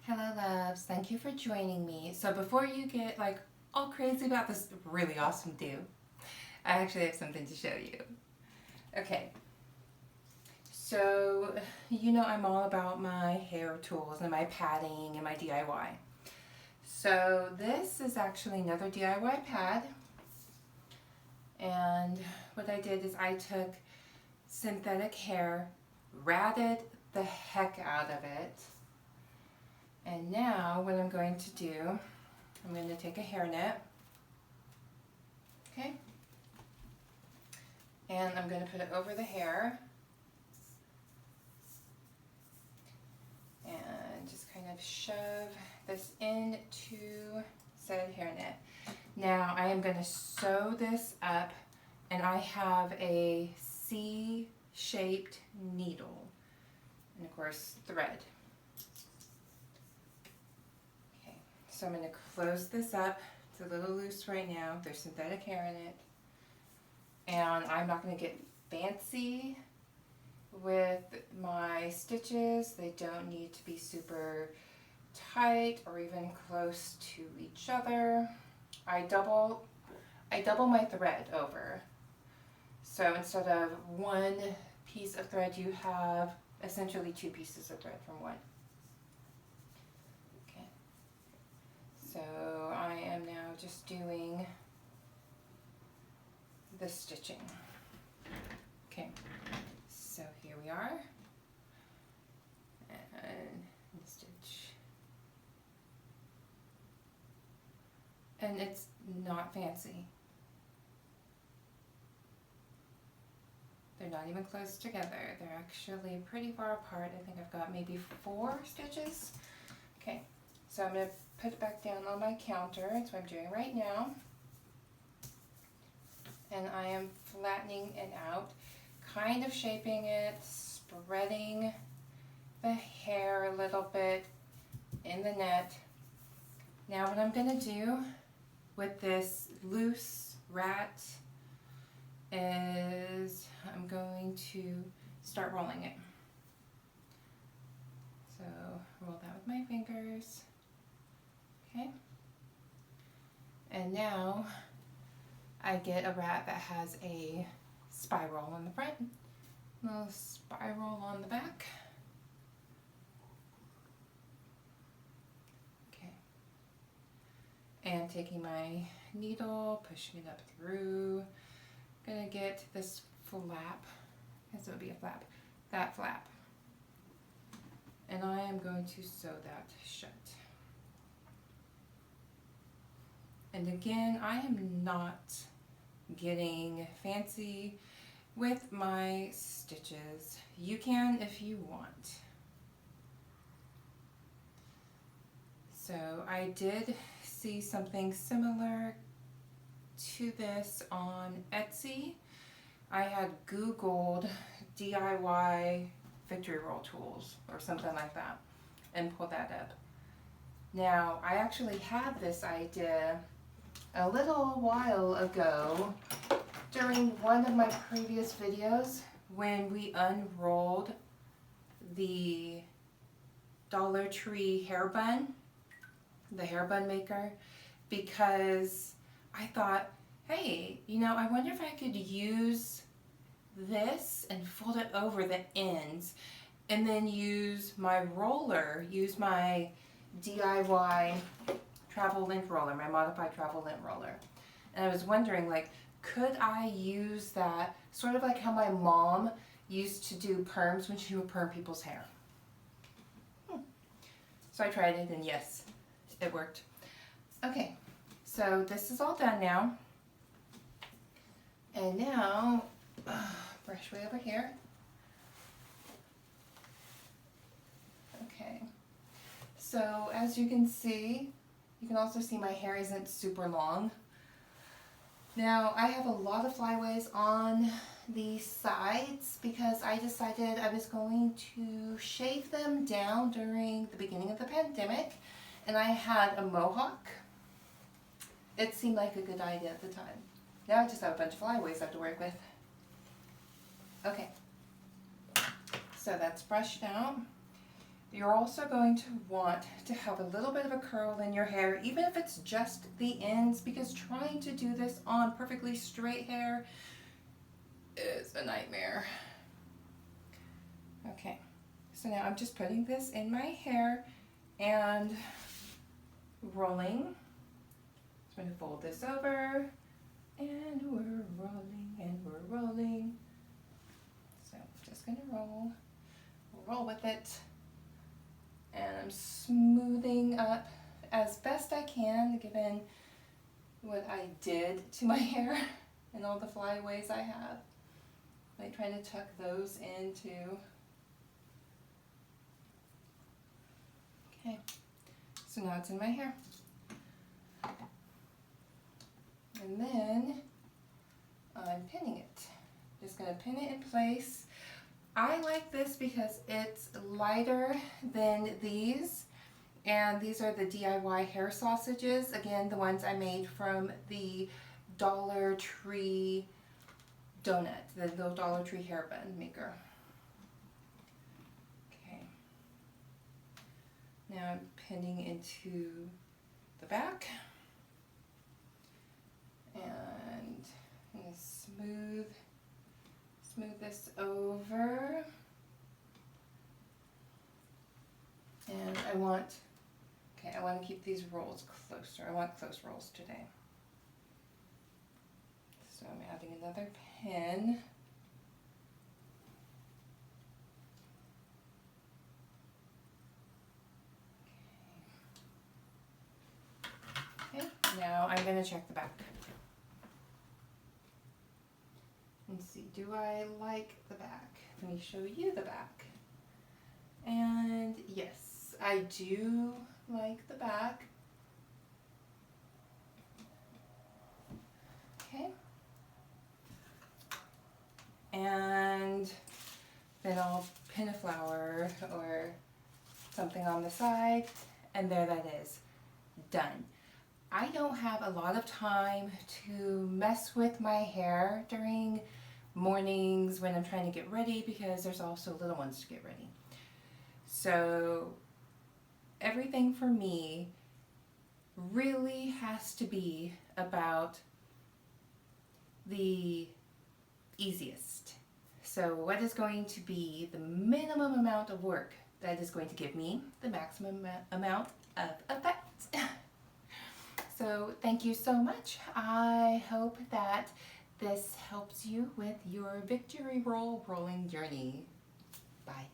Hello loves, thank you for joining me. So before you get like all crazy about this really awesome do, I actually have something to show you. Okay, so you know I'm all about my hair tools and my padding and my DIY. So this is actually another DIY pad, and what I did is I took synthetic hair, ratted the heck out of it. And now what I'm going to do, I'm going to take a hairnet, okay, and I'm going to put it over the hair and just kind of shove this into said hairnet. Now I am going to sew this up, and I have a C-shaped needle and of course thread. So I'm going to close this up. It's a little loose right now. There's synthetic hair in it. And I'm not going to get fancy with my stitches. They don't need to be super tight or even close to each other. I double my thread over. So instead of one piece of thread, you have essentially two pieces of thread from one. So I am now just doing the stitching. Okay, so here we are, and stitch. And it's not fancy. They're not even close together. They're actually pretty far apart. I think I've got maybe 4 stitches. Okay, so I'm going to put it back down on my counter. That's what I'm doing right now. And I am flattening it out, kind of shaping it, spreading the hair a little bit in the net. Now what I'm going to do with this loose rat is I'm going to start rolling it. So roll that with my fingers. Okay, and now I get a rat that has a spiral on the front, a little spiral on the back. Okay, and taking my needle, pushing it up through, gonna get this flap, I guess it would be a flap, that flap, and I am going to sew that shut. And again, I am not getting fancy with my stitches. You can if you want. So I did see something similar to this on Etsy. I had Googled DIY victory roll tools or something like that and pulled that up. Now, I actually had this idea a little while ago during one of my previous videos when we unrolled the Dollar Tree hair bun, the hair bun maker, because I thought, hey, you know, I wonder if I could use this and fold it over the ends and then use my roller, use my DIY travel lint roller, my modified travel lint roller. And I was wondering, like, could I use that sort of like how my mom used to do perms when she would perm people's hair? So I tried it, and yes, it worked. Okay, so this is all done now. And now, brush way over here. Okay, so as you can see, you can also see my hair isn't super long. Now I have a lot of flyaways on the sides because I decided I was going to shave them down during the beginning of the pandemic, and I had a mohawk. It seemed like a good idea at the time. Now I just have a bunch of flyaways I have to work with. Okay, so that's brushed out. You're also going to want to have a little bit of a curl in your hair, even if it's just the ends, because trying to do this on perfectly straight hair is a nightmare. Okay, so now I'm just putting this in my hair and rolling. So I'm going to fold this over, and we're rolling, and we're rolling. So I'm just going to roll with it. And I'm smoothing up as best I can, given what I did to my hair and all the flyaways I have. I'm trying to tuck those in too. Okay, so now it's in my hair. And then I'm pinning it. Just gonna pin it in place. I like this because it's lighter than these, and these are the DIY hair sausages. Again, the ones I made from the Dollar Tree donut, the little Dollar Tree hair bun maker. Okay. Now I'm pinning into the back, and I'm gonna smooth this over. And I want to keep these rolls closer. I want close rolls today. So I'm adding another pin. Okay, now I'm going to check the back. And see, do I like the back? Let me show you the back. And yes, I do like the back. Okay. And then I'll pin a flower or something on the side, and there that is. Done. I don't have a lot of time to mess with my hair during mornings when I'm trying to get ready, because there's also little ones to get ready. So everything for me really has to be about the easiest. So what is going to be the minimum amount of work that is going to give me the maximum amount of effect? So thank you so much. I hope that this helps you with your victory roll rolling journey. Bye.